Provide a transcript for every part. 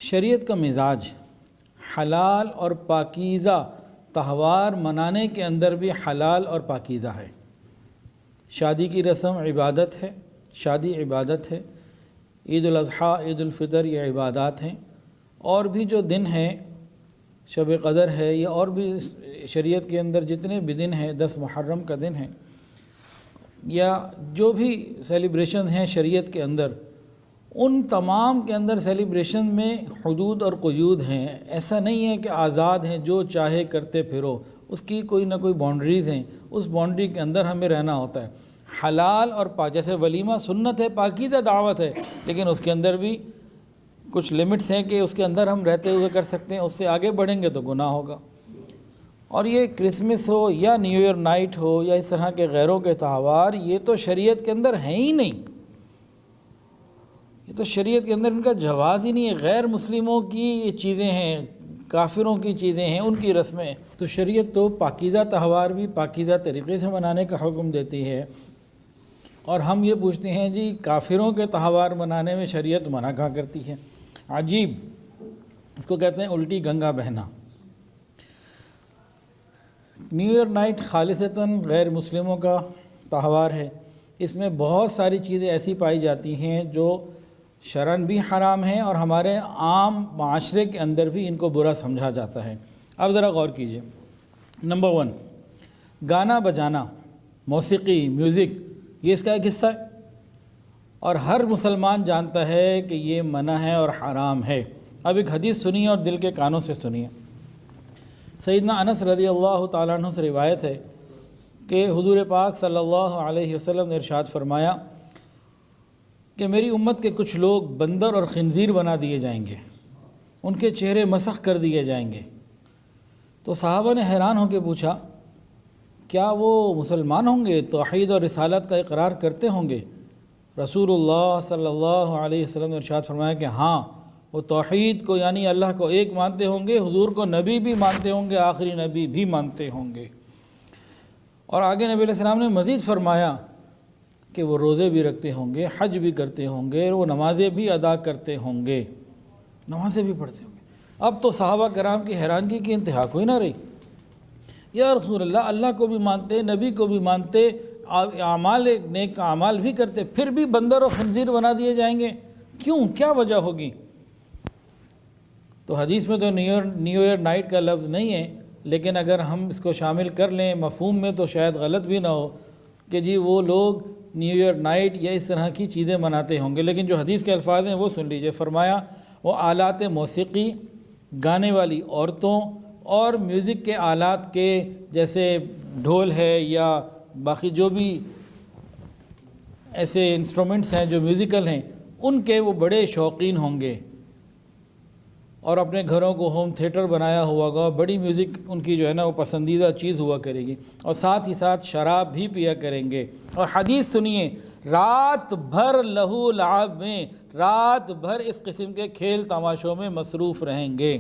شریعت کا مزاج حلال اور پاکیزہ تہوار منانے کے اندر بھی حلال اور پاکیزہ ہے۔ شادی کی رسم عبادت ہے، شادی عبادت ہے، عید الاضحیٰ، عید الفطر یہ عبادات ہیں، اور بھی جو دن ہیں شب قدر ہے یا اور بھی شریعت کے اندر جتنے بھی دن ہیں، 10 محرم کا دن ہے یا جو بھی سیلیبریشن ہیں شریعت کے اندر، ان تمام کے اندر سیلیبریشن میں حدود اور قیود ہیں۔ ایسا نہیں ہے کہ آزاد ہیں، جو چاہے کرتے پھرو، اس کی کوئی نہ کوئی باؤنڈریز ہیں، اس باؤنڈری کے اندر ہمیں رہنا ہوتا ہے۔ حلال اور جیسے ولیمہ سنت ہے، پاکیزہ دعوت ہے، لیکن اس کے اندر بھی کچھ لمٹس ہیں کہ اس کے اندر ہم رہتے ہوئے کر سکتے ہیں، اس سے آگے بڑھیں گے تو گناہ ہوگا۔ اور یہ کرسمس ہو یا نیو ایئر نائٹ ہو یا اس طرح کے غیروں کے تہوار، یہ تو شریعت کے اندر ہیں ہی نہیں، یہ تو شریعت کے اندر ان کا جواز ہی نہیں ہے۔ غیر مسلموں کی یہ چیزیں ہیں، کافروں کی چیزیں ہیں، ان کی رسمیں۔ تو شریعت تو پاکیزہ تہوار بھی پاکیزہ طریقے سے منانے کا حکم دیتی ہے، اور ہم یہ پوچھتے ہیں جی کافروں کے تہوار منانے میں شریعت منع کہاں کرتی ہے؟ عجیب، اس کو کہتے ہیں الٹی گنگا بہنا۔ نیو ایئر نائٹ خالصتاً غیر مسلموں کا تہوار ہے، اس میں بہت ساری چیزیں ایسی پائی جاتی ہیں جو شرعاً بھی حرام ہیں، اور ہمارے عام معاشرے کے اندر بھی ان کو برا سمجھا جاتا ہے۔ اب ذرا غور کیجئے۔ نمبر 1، گانا بجانا، موسیقی، میوزک، یہ اس کا ایک حصہ ہے، اور ہر مسلمان جانتا ہے کہ یہ منع ہے اور حرام ہے۔ اب ایک حدیث سنیے اور دل کے کانوں سے سنیے۔ سیدنا انس رضی اللہ تعالیٰ عنہ سے روایت ہے کہ حضور پاک صلی اللہ علیہ وسلم نے ارشاد فرمایا کہ میری امت کے کچھ لوگ بندر اور خنزیر بنا دیے جائیں گے، ان کے چہرے مسخ کر دیے جائیں گے۔ تو صحابہ نے حیران ہو کے پوچھا، کیا وہ مسلمان ہوں گے، توحید اور رسالت کا اقرار کرتے ہوں گے؟ رسول اللہ صلی اللہ علیہ وسلم نے ارشاد فرمایا کہ ہاں، وہ توحید کو یعنی اللہ کو ایک مانتے ہوں گے، حضور کو نبی بھی مانتے ہوں گے، آخری نبی بھی مانتے ہوں گے۔ اور آگے نبی علیہ السلام نے مزید فرمایا کہ وہ روزے بھی رکھتے ہوں گے، حج بھی کرتے ہوں گے، وہ نمازیں بھی ادا کرتے ہوں گے، نمازیں بھی پڑھتے ہوں گے۔ اب تو صحابہ کرام کی حیرانگی کی انتہا کوئی نہ رہی۔ یا رسول اللہ، اللہ کو بھی مانتے، نبی کو بھی مانتے، اعمال نیک اعمال بھی کرتے، پھر بھی بندر و خنزیر بنا دیے جائیں گے، کیوں؟ کیا وجہ ہوگی؟ تو حدیث میں تو نیو ایئر نائٹ کا لفظ نہیں ہے، لیکن اگر ہم اس کو شامل کر لیں مفہوم میں تو شاید غلط بھی نہ ہو کہ جی وہ لوگ نیو ایئر نائٹ یا اس طرح کی چیزیں مناتے ہوں گے، لیکن جو حدیث کے الفاظ ہیں وہ سن لیجئے۔ فرمایا وہ آلات موسیقی، گانے والی عورتوں اور میوزک کے آلات کے جیسے ڈھول ہے یا باقی جو بھی ایسے انسٹرومنٹس ہیں جو میوزیکل ہیں، ان کے وہ بڑے شوقین ہوں گے، اور اپنے گھروں کو ہوم تھیٹر بنایا ہوا ہوگا، بڑی میوزک ان کی جو ہے نا وہ پسندیدہ چیز ہوا کرے گی، اور ساتھ ہی ساتھ شراب بھی پیا کریں گے۔ اور حدیث سنیے، رات بھر لہو لعب میں، رات بھر اس قسم کے کھیل تماشوں میں مصروف رہیں گے۔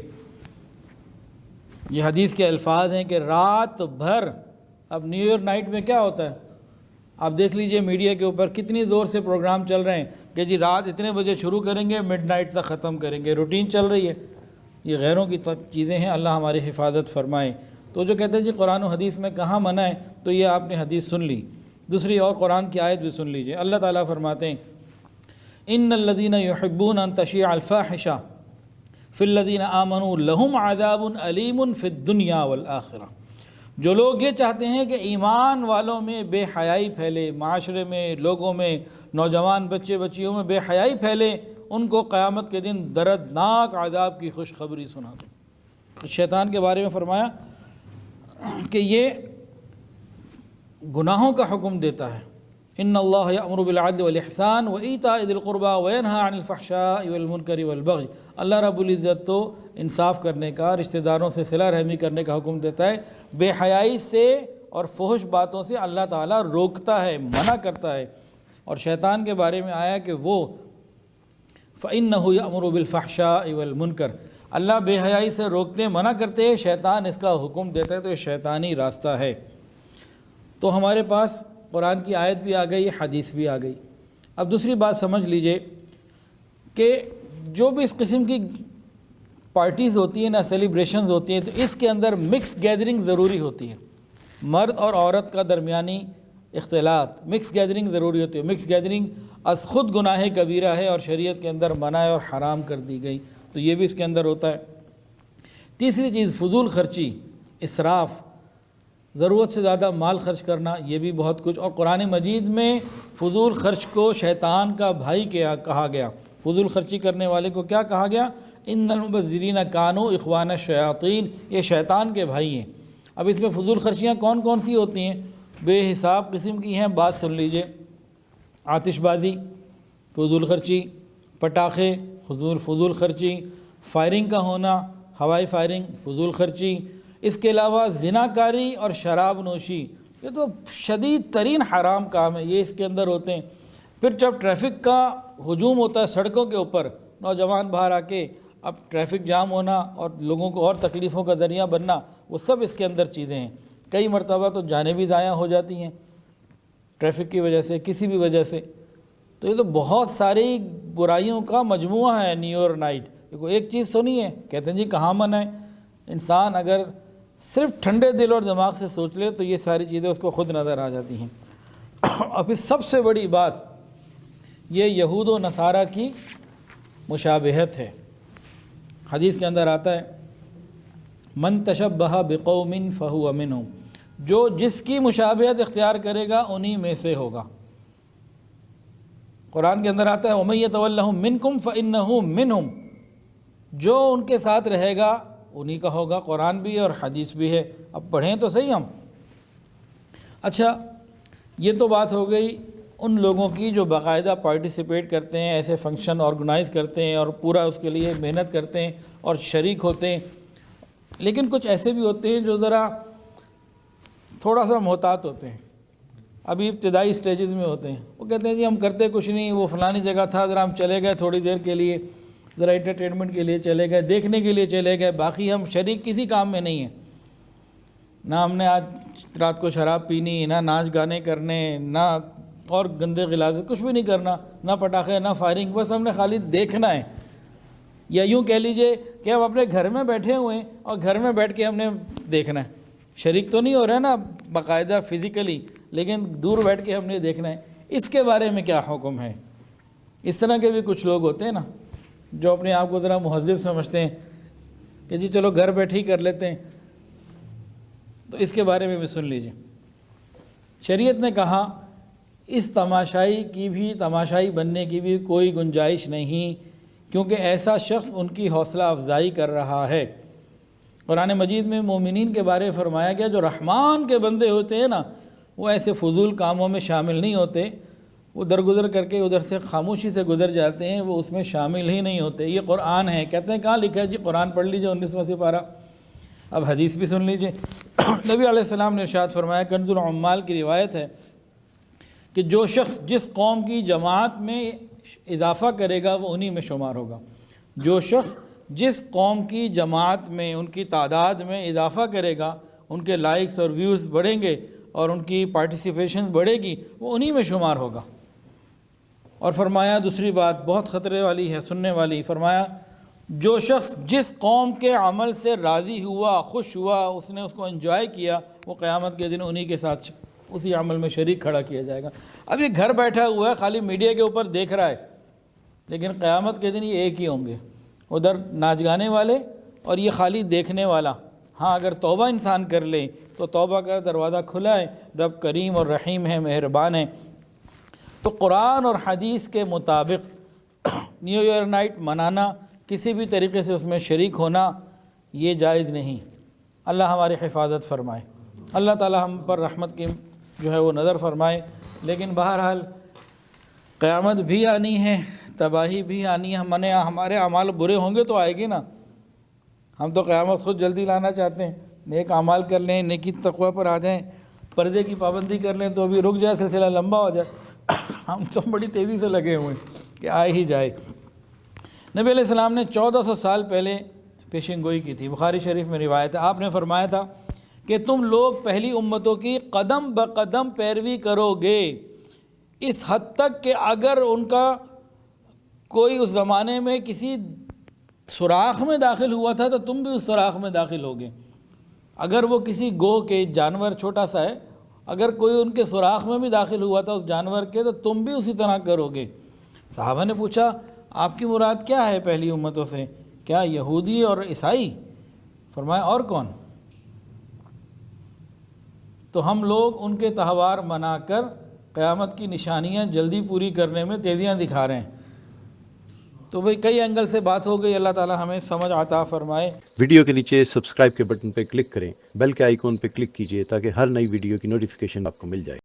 یہ حدیث کے الفاظ ہیں کہ رات بھر۔ اب نیو ایئر نائٹ میں کیا ہوتا ہے؟ آپ دیکھ لیجئے میڈیا کے اوپر کتنی زور سے پروگرام چل رہے ہیں کہ جی رات اتنے بجے شروع کریں گے، مڈ نائٹ تک ختم کریں گے، روٹین چل رہی ہے۔ یہ غیروں کی چیزیں ہیں، اللہ ہماری حفاظت فرمائے۔ تو جو کہتے ہیں جی قرآن و حدیث میں کہاں منع ہے، تو یہ آپ نے حدیث سن لی، دوسری اور قرآن کی آیت بھی سن لیجئے۔ اللہ تعالیٰ فرماتے ہیں ان الذین یحبون ان تشیع الفاحشہ فی الذین آمنوا لہم عذاب علیم فی الدنیا والآخرہ۔ جو لوگ یہ چاہتے ہیں کہ ایمان والوں میں بے حیائی پھیلے، معاشرے میں، لوگوں میں، نوجوان بچے بچیوں میں بے حیائی پھیلے، ان کو قیامت کے دن دردناک عذاب کی خوشخبری سنا دو۔ شیطان کے بارے میں فرمایا کہ یہ گناہوں کا حکم دیتا ہے۔ ان اللہ یأمر بالعدل والاحسان وایتاء ذی القربى وینہی عن الفحشاء والمنکر والبغی۔ اللہ رب العزت تو انصاف کرنے کا، رشتہ داروں سے صلہ رحمی کرنے کا حکم دیتا ہے، بے حیائی سے اور فحش باتوں سے اللہ تعالیٰ روکتا ہے، منع کرتا ہے۔ اور شیطان کے بارے میں آیا کہ وہ فإنہ یأمر بالفحشاء والمنکر، اللہ بے حیائی سے روکتے، منع کرتے ہیں، شیطان اس کا حکم دیتا ہے، تو یہ شیطانی راستہ ہے۔ تو ہمارے پاس قرآن کی آیت بھی آ گئی، حدیث بھی آ گئی۔ اب دوسری بات سمجھ لیجئے کہ جو بھی اس قسم کی پارٹیز ہوتی ہیں نہ سیلیبریشنز ہوتی ہیں، تو اس کے اندر مکس گیدرنگ ضروری ہوتی ہے، مرد اور عورت کا درمیانی اختلاط، مکس گیدرنگ ضروری ہوتی ہے۔ مکس گیدرنگ از خود گناہ کبیرہ ہے اور شریعت کے اندر منع ہے اور حرام کر دی گئی، تو یہ بھی اس کے اندر ہوتا ہے۔ تیسری چیز فضول خرچی، اسراف، ضرورت سے زیادہ مال خرچ کرنا، یہ بھی بہت کچھ، اور قرآن مجید میں فضول خرچ کو شیطان کا بھائی کیا کہا گیا، فضول خرچی کرنے والے کو کیا کہا گیا؟ ان المبذرین کانوا اخوان الشیاطین، یہ شیطان کے بھائی ہیں۔ اب اس میں فضول خرچیاں کون کون سی ہوتی ہیں؟ بے حساب قسم کی ہیں، بات سن لیجئے۔ آتش بازی فضول خرچی، پٹاخے فضول خرچی، فائرنگ کا ہونا، ہوائی فائرنگ فضول خرچی، اس کے علاوہ زنا کاری اور شراب نوشی، یہ تو شدید ترین حرام کام ہے، یہ اس کے اندر ہوتے ہیں۔ پھر جب ٹریفک کا ہجوم ہوتا ہے سڑکوں کے اوپر، نوجوان باہر آ کے اب ٹریفک جام ہونا اور لوگوں کو اور تکلیفوں کا ذریعہ بننا، وہ سب اس کے اندر چیزیں ہیں۔ کئی مرتبہ تو جانیں بھی ضائع ہو جاتی ہیں ٹریفک کی وجہ سے، کسی بھی وجہ سے۔ تو یہ تو بہت ساری برائیوں کا مجموعہ ہے نیو ایئر نائٹ، یہ کوئی ایک چیز تو نہیں ہے۔ کہتے ہیں جی کہاں منع ہے، انسان اگر صرف ٹھنڈے دل اور دماغ سے سوچ لے تو یہ ساری چیزیں اس کو خود نظر آ جاتی ہیں۔ اور پھر سب سے بڑی بات یہ یہود و نصارہ کی مشابہت ہے۔ حدیث کے اندر آتا ہے من تشبہ بقوم فہو منہم، جو جس کی مشابہت اختیار کرے گا انہی میں سے ہوگا۔ قرآن کے اندر آتا ہے وَمَن يَتَوَلَّهُم مِّنكُمْ فَإِنَّهُ مِنْهُمْ، جو ان کے ساتھ رہے گا انہی کا ہوگا۔ قرآن بھی ہے اور حدیث بھی ہے، اب پڑھیں تو صحیح ہم۔ اچھا، یہ تو بات ہو گئی ان لوگوں کی جو باقاعدہ پارٹیسپیٹ کرتے ہیں، ایسے فنکشن آرگنائز کرتے ہیں اور پورا اس کے لیے محنت کرتے ہیں اور شریک ہوتے ہیں۔ لیکن کچھ ایسے بھی ہوتے ہیں جو ذرا تھوڑا سا محتاط ہوتے ہیں، ابھی ابتدائی سٹیجز میں ہوتے ہیں۔ وہ کہتے ہیں جی ہم کرتے کچھ نہیں، وہ فلانی جگہ تھا، ذرا ہم چلے گئے تھوڑی دیر کے لیے، ذرا انٹرٹینمنٹ کے لیے چلے گئے، دیکھنے کے لیے چلے گئے، باقی ہم شریک کسی کام میں نہیں ہیں۔ نہ ہم نے آج رات کو شراب پینی، نہ ناچ گانے کرنے، نہ اور گندے غلاظت، کچھ بھی نہیں کرنا، نہ پٹاخے نہ فائرنگ، بس ہم نے خالی دیکھنا ہے۔ یا یوں کہہ لیجئے کہ ہم اپنے گھر میں بیٹھے ہوئے ہیں اور گھر میں بیٹھ کے ہم نے دیکھنا ہے، شریک تو نہیں ہو رہا ہے نا باقاعدہ فزیکلی، لیکن دور بیٹھ کے ہم نے دیکھنا ہے۔ اس کے بارے میں کیا حکم ہے؟ اس طرح کے بھی کچھ لوگ ہوتے ہیں نا جو اپنے آپ کو ذرا مہذب سمجھتے ہیں کہ جی چلو گھر بیٹھے ہی کر لیتے ہیں، تو اس کے بارے میں بھی سن لیجئے۔ شریعت نے کہا اس تماشائی بننے کی بھی کوئی گنجائش نہیں، کیونکہ ایسا شخص ان کی حوصلہ افزائی کر رہا ہے۔ قرآن مجید میں مومنین کے بارے فرمایا گیا جو رحمان کے بندے ہوتے ہیں نا، وہ ایسے فضول کاموں میں شامل نہیں ہوتے، وہ درگزر کر کے ادھر سے خاموشی سے گزر جاتے ہیں، وہ اس میں شامل ہی نہیں ہوتے۔ یہ قرآن ہے، کہتے ہیں کہاں لکھا ہے جی؟ قرآن پڑھ لیجئے 19واں سپارہ۔ اب حدیث بھی سن لیجئے۔ نبی علیہ السلام نے ارشاد فرمایا، کنز العمال کی روایت ہے کہ جو شخص جس قوم کی جماعت میں اضافہ کرے گا وہ انہی میں شمار ہوگا۔ جو شخص جس قوم کی جماعت میں ان کی تعداد میں اضافہ کرے گا، ان کے لائکس اور ویوز بڑھیں گے اور ان کی پارٹیسپیشن بڑھے گی، وہ انہی میں شمار ہوگا۔ اور فرمایا دوسری بات بہت خطرے والی ہے، سننے والی، فرمایا جو شخص جس قوم کے عمل سے راضی ہوا، خوش ہوا، اس نے اس کو انجوائے کیا، وہ قیامت کے دن انہی کے ساتھ اسی عمل میں شریک کھڑا کیا جائے گا۔ اب یہ گھر بیٹھا ہوا ہے، خالی میڈیا کے اوپر دیکھ رہا ہے، لیکن قیامت کے دن یہ ایک ہی ہوں گے، ادھر ناچ گانے والے اور یہ خالی دیکھنے والا۔ ہاں اگر توبہ انسان کر لے تو توبہ کا دروازہ کھلا ہے، رب کریم اور رحیم ہے، مہربان ہے۔ تو قرآن اور حدیث کے مطابق نیو ایئر نائٹ منانا، کسی بھی طریقے سے اس میں شریک ہونا، یہ جائز نہیں۔ اللہ ہماری حفاظت فرمائے، اللہ تعالی ہم پر رحمت کی جو ہے وہ نظر فرمائے۔ لیکن بہرحال قیامت بھی آنی ہے، تباہی بھی آنی ہے، ہمارے اعمال برے ہوں گے تو آئے گی نا۔ ہم تو قیامت خود جلدی لانا چاہتے ہیں، نیک اعمال کر لیں، نیکی تقوی پر آ جائیں، پردے کی پابندی کر لیں تو ابھی رک جائے، سلسلہ لمبا ہو جائے۔ ہم تو بڑی تیزی سے لگے ہوئے ہیں کہ آئے ہی جائے۔ نبی علیہ السلام نے 1400 سال پہلے پیشن گوئی کی تھی، بخاری شریف میں روایت ہے۔ آپ نے فرمایا تھا کہ تم لوگ پہلی امتوں کی قدم بقدم پیروی کرو گے، اس حد تک کہ اگر ان کا کوئی اس زمانے میں کسی سوراخ میں داخل ہوا تھا تو تم بھی اس سوراخ میں داخل ہوگے. اگر وہ کسی گو کے جانور چھوٹا سا ہے، اگر کوئی ان کے سوراخ میں بھی داخل ہوا تھا اس جانور کے، تو تم بھی اسی طرح کرو گے. صحابہ نے پوچھا آپ کی مراد کیا ہے پہلی امتوں سے؟ کیا یہودی اور عیسائی؟ فرمایا اور کون؟ تو ہم لوگ ان کے تہوار منا کر قیامت کی نشانیاں جلدی پوری کرنے میں تیزیاں دکھا رہے ہیں. تو بھئی کئی اینگل سے بات ہو گئی. اللہ تعالی ہمیں سمجھ عطا فرمائے. ویڈیو کے نیچے سبسکرائب کے بٹن پہ کلک کریں، بیل کے آئیکن پہ کلک کیجئے تاکہ ہر نئی ویڈیو کی نوٹیفیکیشن آپ کو مل جائے.